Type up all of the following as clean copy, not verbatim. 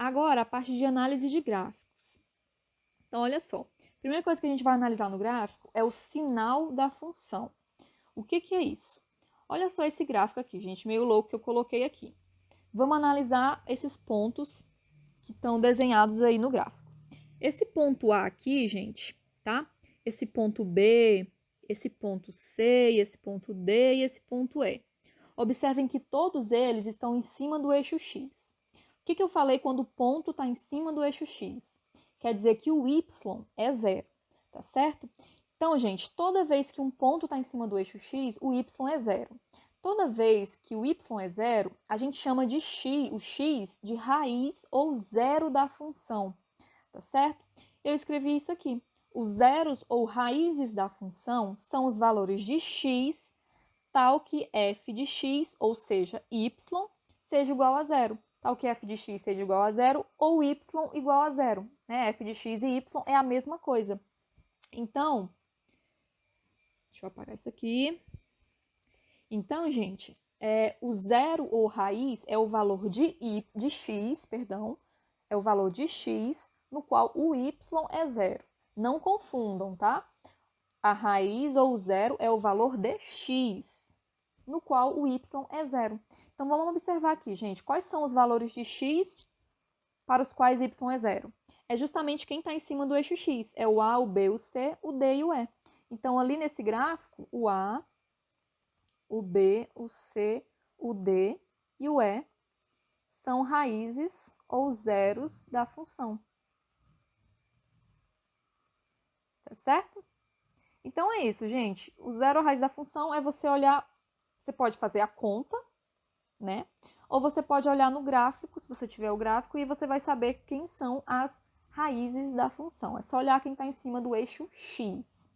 Agora, a parte de análise de gráficos. Então, olha só. A primeira coisa que a gente vai analisar no gráfico é o sinal da função. O que é isso? Olha só esse gráfico aqui, gente, meio louco que eu coloquei aqui. Vamos analisar esses pontos que estão desenhados aí no gráfico. Esse ponto A aqui, gente, tá? Esse ponto B, esse ponto C, esse ponto D e esse ponto E. Observem que todos eles estão em cima do eixo X. O que eu falei quando o ponto está em cima do eixo X? Quer dizer que o Y é zero, tá certo? Então, gente, toda vez que um ponto está em cima do eixo X, o Y é zero. Toda vez que o Y é zero, a gente chama de o X de raiz ou zero da função, tá certo? Eu escrevi isso aqui. Os zeros ou raízes da função são os valores de x, tal que f de x, ou seja, y, seja igual a zero. Tal que f de x seja igual a zero ou y igual a zero. Né? F de x e y é a mesma coisa. Então, deixa eu apagar isso aqui. Então, gente, o zero ou raiz é o valor de x, perdão, é o valor de x, no qual o y é zero. Não confundam, tá? A raiz ou zero é o valor de x, no qual o y é zero. Então, vamos observar aqui, gente, quais são os valores de x para os quais y é zero? É justamente quem está em cima do eixo x, é o A, o B, o C, o D e o E. Então, ali nesse gráfico, o A, o B, o C, o D e o E são raízes ou zeros da função. Tá certo? Então é isso, gente. O zero raiz da função é você olhar, você pode fazer a conta, né? Ou você pode olhar no gráfico, se você tiver o gráfico, e você vai saber quem são as raízes da função. É só olhar quem está em cima do eixo x,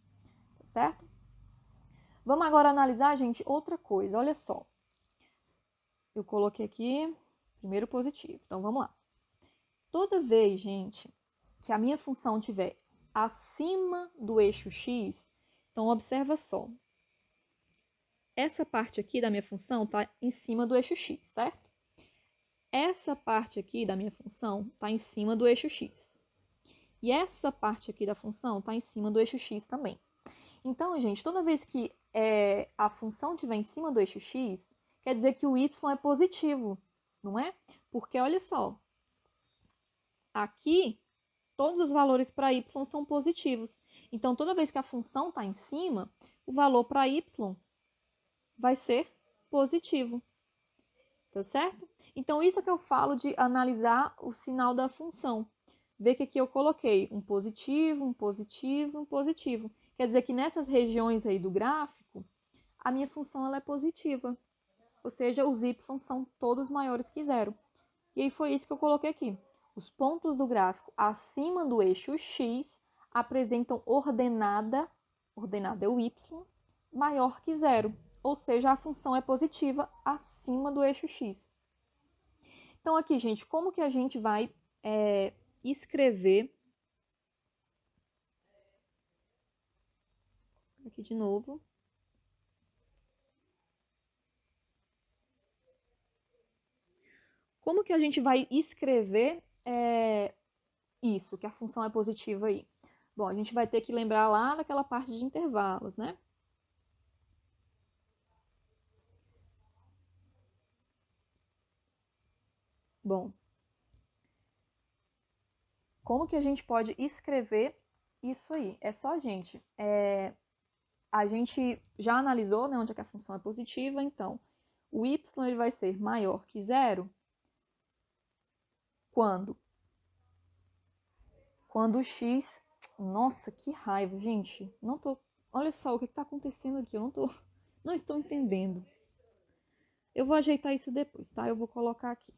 tá certo? Vamos agora analisar, gente, outra coisa. Olha só. Eu coloquei aqui primeiro positivo. Então, vamos lá. Toda vez, gente, que a minha função estiver acima do eixo x, então observa só. Essa parte aqui da minha função está em cima do eixo x, certo? Essa parte aqui da minha função está em cima do eixo x. E essa parte aqui da função está em cima do eixo x também. Então, gente, toda vez que a função estiver em cima do eixo x, quer dizer que o y é positivo, não é? Porque, olha só, aqui todos os valores para y são positivos. Então, toda vez que a função está em cima, o valor para y vai ser positivo. Tá certo? Então, isso é que eu falo de analisar o sinal da função. Ver que aqui eu coloquei um positivo, um positivo, um positivo. Quer dizer que nessas regiões aí do gráfico, a minha função ela é positiva. Ou seja, os y são todos maiores que zero. E aí foi isso que eu coloquei aqui. Os pontos do gráfico acima do eixo x apresentam ordenada é o y, maior que zero. Ou seja, a função é positiva acima do eixo x. Então, aqui, gente, como que a gente vai escrever? Aqui de novo. Como que a gente vai escrever isso, que a função é positiva aí? Bom, a gente vai ter que lembrar lá daquela parte de intervalos, né? Bom, como que a gente pode escrever isso aí? É só, gente, a gente já analisou, né, onde é que a função é positiva, então o y ele vai ser maior que zero quando o x... Nossa, que raiva, gente. Não tô... Olha só o que está acontecendo aqui, não estou entendendo. Eu vou ajeitar isso depois, tá? Eu vou colocar aqui.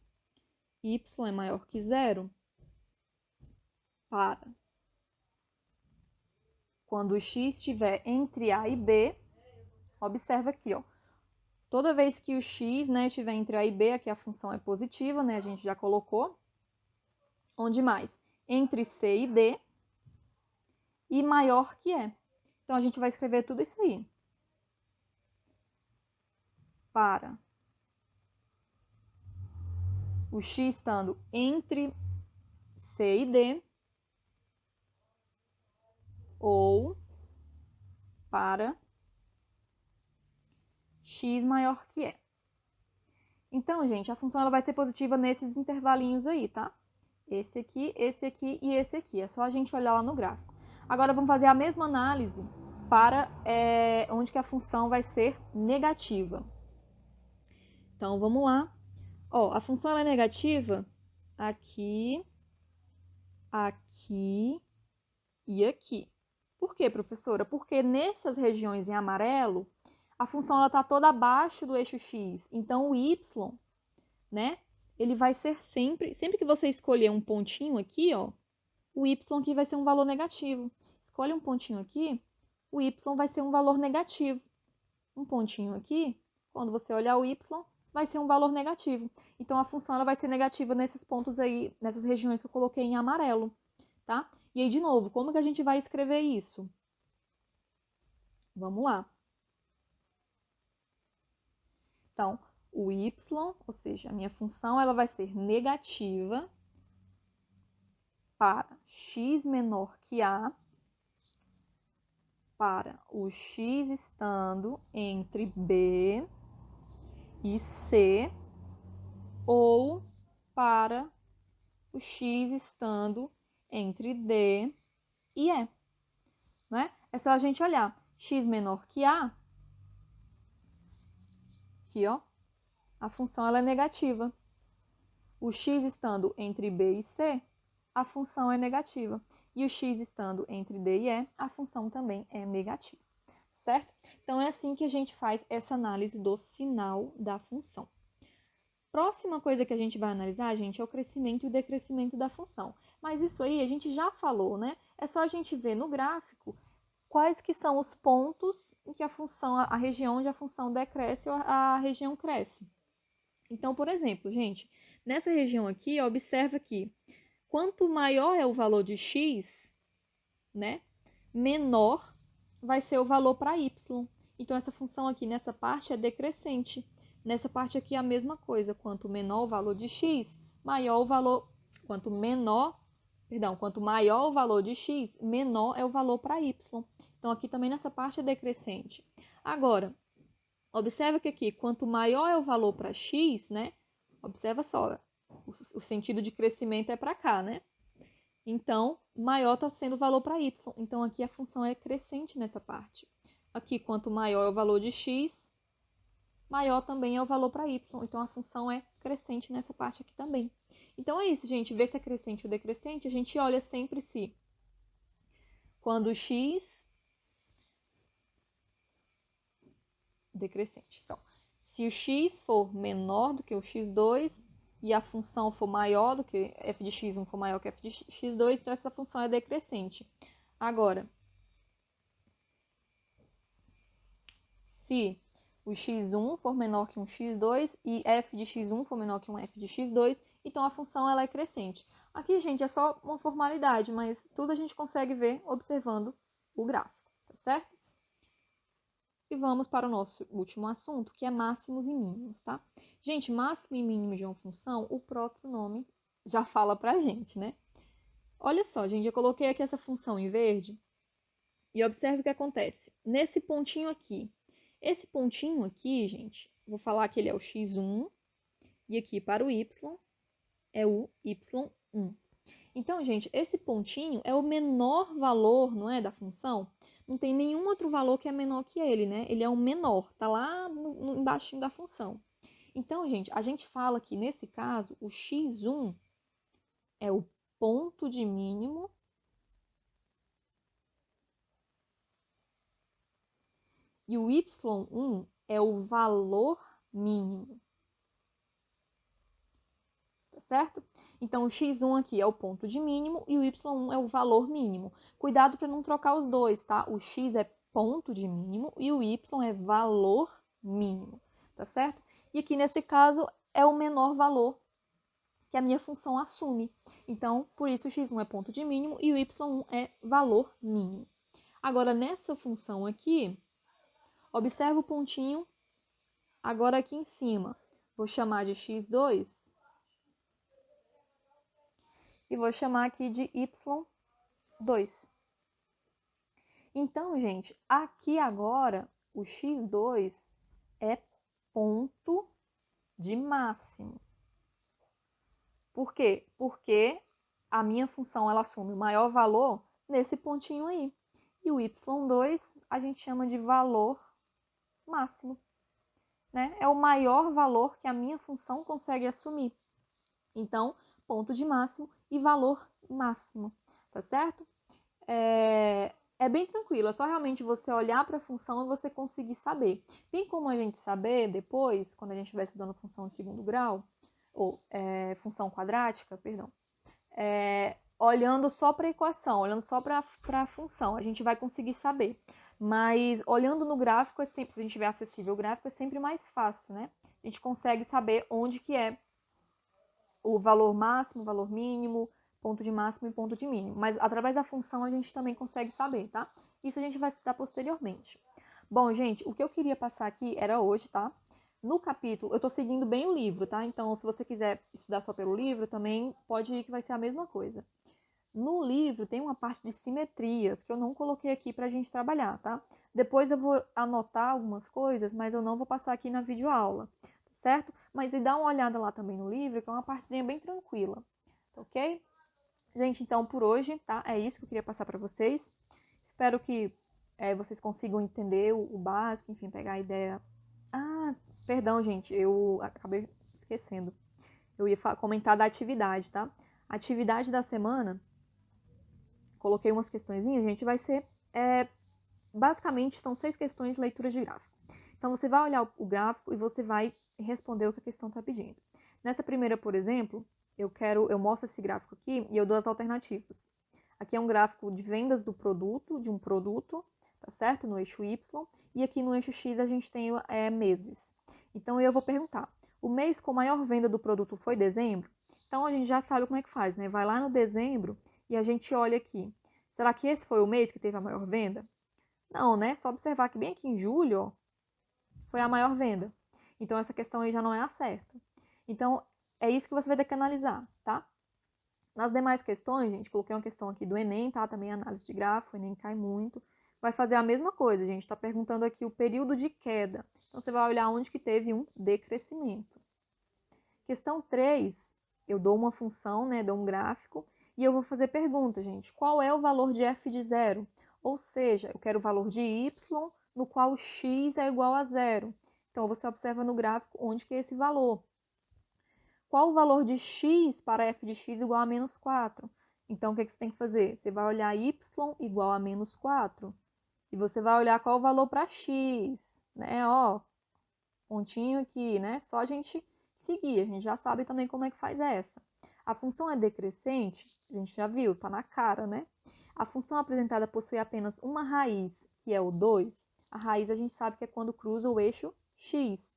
Y é maior que zero para quando o x estiver entre A e B, observa aqui, ó. Toda vez que o x, né, estiver entre A e B, aqui a função é positiva, né, a gente já colocou. Onde mais? Entre C e D e maior que E. Então, a gente vai escrever tudo isso aí. Para o x estando entre C e D, ou para x maior que E. Então, gente, a função ela vai ser positiva nesses intervalinhos aí, tá? Esse aqui e esse aqui. É só a gente olhar lá no gráfico. Agora, vamos fazer a mesma análise para onde que a função vai ser negativa. Então, vamos lá. Ó, a função ela é negativa aqui, aqui e aqui. Por quê, professora? Porque nessas regiões em amarelo, a função está toda abaixo do eixo x. Então, o y, né, ele vai ser sempre que você escolher um pontinho aqui, ó, o y aqui vai ser um valor negativo. Escolhe um pontinho aqui, o y vai ser um valor negativo. Um pontinho aqui, quando você olhar o y, vai ser um valor negativo. Então, a função ela vai ser negativa nesses pontos aí, nessas regiões que eu coloquei em amarelo, tá? E aí, de novo, como que a gente vai escrever isso? Vamos lá. Então, o y, ou seja, a minha função, ela vai ser negativa para x menor que a, para o x estando entre B e C, ou para o x estando entre D e E. Né? É só a gente olhar. X menor que A, aqui, ó, a função ela é negativa. O x estando entre B e C, a função é negativa. E o x estando entre D e E, a função também é negativa. Certo? Então, é assim que a gente faz essa análise do sinal da função. Próxima coisa que a gente vai analisar, gente, é o crescimento e o decrescimento da função. Mas isso aí a gente já falou, né? É só a gente ver no gráfico quais que são os pontos em que a função, a região onde a função decresce ou a região cresce. Então, por exemplo, gente, nessa região aqui, observa que quanto maior é o valor de x, né, menor vai ser o valor para y. Então, essa função aqui nessa parte é decrescente. Nessa parte aqui é a mesma coisa. Quanto menor o valor de x, maior o valor... Quanto maior o valor de x, menor é o valor para y. Então, aqui também nessa parte é decrescente. Agora, observa que aqui, quanto maior é o valor para x, né? Observa só, o sentido de crescimento é para cá, né? Então, maior está sendo o valor para y. Então, aqui a função é crescente nessa parte. Aqui, quanto maior é o valor de x, maior também é o valor para y. Então, a função é crescente nessa parte aqui também. Então, é isso, gente. Ver se é crescente ou decrescente, a gente olha sempre se quando x... decrescente. Então, se o x for menor do que o x2 e a função for maior do que f de x1 for maior que f de x2, então essa função é decrescente. Agora, se o x1 for menor que um x2 e f de x1 for menor que um f de x2, então a função ela é crescente. Aqui, gente, é só uma formalidade, mas tudo a gente consegue ver observando o gráfico, tá certo? E vamos para o nosso último assunto, que é máximos e mínimos, tá? Gente, máximo e mínimo de uma função, o próprio nome já fala pra gente, né? Olha só, gente, eu coloquei aqui essa função em verde e observe o que acontece. Nesse pontinho aqui, esse pontinho aqui, gente, vou falar que ele é o x1 e aqui para o y é o y1. Então, gente, esse pontinho é o menor valor, não é, da função? Não tem nenhum outro valor que é menor que ele, né? Ele é o menor, tá lá no embaixo da função. Então, gente, a gente fala que, nesse caso, o x1 é o ponto de mínimo e o y1 é o valor mínimo. Tá certo? Então, o x1 aqui é o ponto de mínimo e o y1 é o valor mínimo. Cuidado para não trocar os dois, tá? O x é ponto de mínimo e o y é valor mínimo, tá certo? E aqui, nesse caso, é o menor valor que a minha função assume. Então, por isso, o x1 é ponto de mínimo e o y1 é valor mínimo. Agora, nessa função aqui, observa o pontinho agora aqui em cima. Vou chamar de x2. e vou chamar aqui de y2. Então, gente, aqui agora o x2 é ponto de máximo. Por quê? Porque a minha função ela assume o maior valor nesse pontinho aí. E o y2 a gente chama de valor máximo. Né? É o maior valor que a minha função consegue assumir. Então, ponto de máximo e valor máximo, tá certo? É bem tranquilo, é só realmente você olhar para a função e você conseguir saber. Tem como a gente saber depois, quando a gente estiver estudando função de segundo grau, ou função quadrática, perdão, olhando só para a equação, olhando só para a função, a gente vai conseguir saber. Mas olhando no gráfico, se a gente tiver acessível o gráfico, é sempre mais fácil, né? A gente consegue saber onde que é o valor máximo, o valor mínimo, ponto de máximo e ponto de mínimo. Mas através da função a gente também consegue saber, tá? Isso a gente vai estudar posteriormente. Bom, gente, o que eu queria passar aqui era hoje, tá? No capítulo, eu tô seguindo bem o livro, tá? Então, se você quiser estudar só pelo livro, também pode ir que vai ser a mesma coisa. No livro tem uma parte de simetrias que eu não coloquei aqui pra gente trabalhar, tá? Depois eu vou anotar algumas coisas, mas eu não vou passar aqui na videoaula, certo? Mas dá uma olhada lá também no livro, que é uma partezinha bem tranquila, ok? Gente, então por hoje, tá? É isso que eu queria passar para vocês. Espero que vocês consigam entender o básico, enfim, pegar a ideia. Ah, perdão, gente, eu acabei esquecendo. Eu ia comentar da atividade, tá? A atividade da semana, coloquei umas questõezinhas, gente, vai ser... basicamente, são 6 questões de leitura de gráfico. Então, você vai olhar o gráfico e você vai responder o que a questão está pedindo. Nessa primeira, por exemplo, eu mostro esse gráfico aqui e eu dou as alternativas. Aqui é um gráfico de vendas do produto, de um produto, tá certo? No eixo Y. E aqui no eixo X a gente tem meses. Então, eu vou perguntar, o mês com maior venda do produto foi dezembro? Então, a gente já sabe como é que faz, né? Vai lá no dezembro e a gente olha aqui. Será que esse foi o mês que teve a maior venda? Não, né? Só observar que bem aqui em julho, ó, foi a maior venda. Então, essa questão aí já não é a certa. Então, é isso que você vai ter que analisar, tá? Nas demais questões, gente, coloquei uma questão aqui do Enem, tá? Também análise de gráfico, o Enem cai muito. Vai fazer a mesma coisa, gente. Tá perguntando aqui o período de queda. Então, você vai olhar onde que teve um decrescimento. Questão 3, eu dou uma função, né? Dou um gráfico. E eu vou fazer pergunta, gente. Qual é o valor de f de 0? Ou seja, eu quero o valor de y, no qual x é igual a 0. Então, você observa no gráfico onde que é esse valor. Qual o valor de x para f de x igual a menos 4? Então, o que você tem que fazer? Você vai olhar y igual a menos 4. E você vai olhar qual o valor para x, né? Ó, pontinho aqui, né? Só a gente seguir. A gente já sabe também como é que faz essa. A função é decrescente, a gente já viu, tá na cara, né? A função apresentada possui apenas uma raiz, que é o 2. A raiz a gente sabe que é quando cruza o eixo x.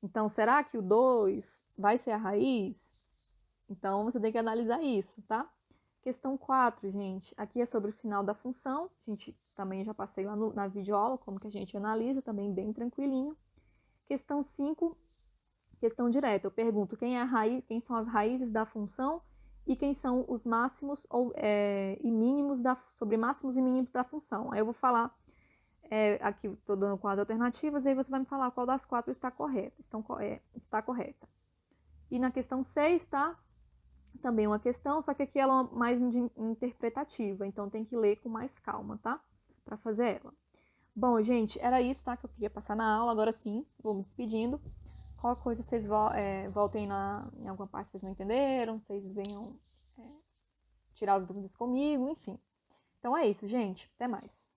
Então, será que o 2 vai ser a raiz? Então, você tem que analisar isso, tá? Questão 4, gente. Aqui é sobre o sinal da função. A gente também já passei lá na videoaula como que a gente analisa, também bem tranquilinho. Questão 5, questão direta. Eu pergunto quem é a raiz, quem são as raízes da função e quem são os máximos e mínimos sobre máximos e mínimos da função. Aí eu vou falar, aqui estou dando 4 alternativas, e aí você vai me falar qual das 4 está correta. Está correta. E na questão 6, tá? Também uma questão, só que aqui ela é mais interpretativa, então tem que ler com mais calma, tá? Para fazer ela. Bom, gente, era isso, tá? Que eu queria passar na aula. Agora sim, vou me despedindo. Qualquer coisa vocês voltem em alguma parte que vocês não entenderam, vocês venham tirar as dúvidas comigo, enfim. Então é isso, gente. Até mais.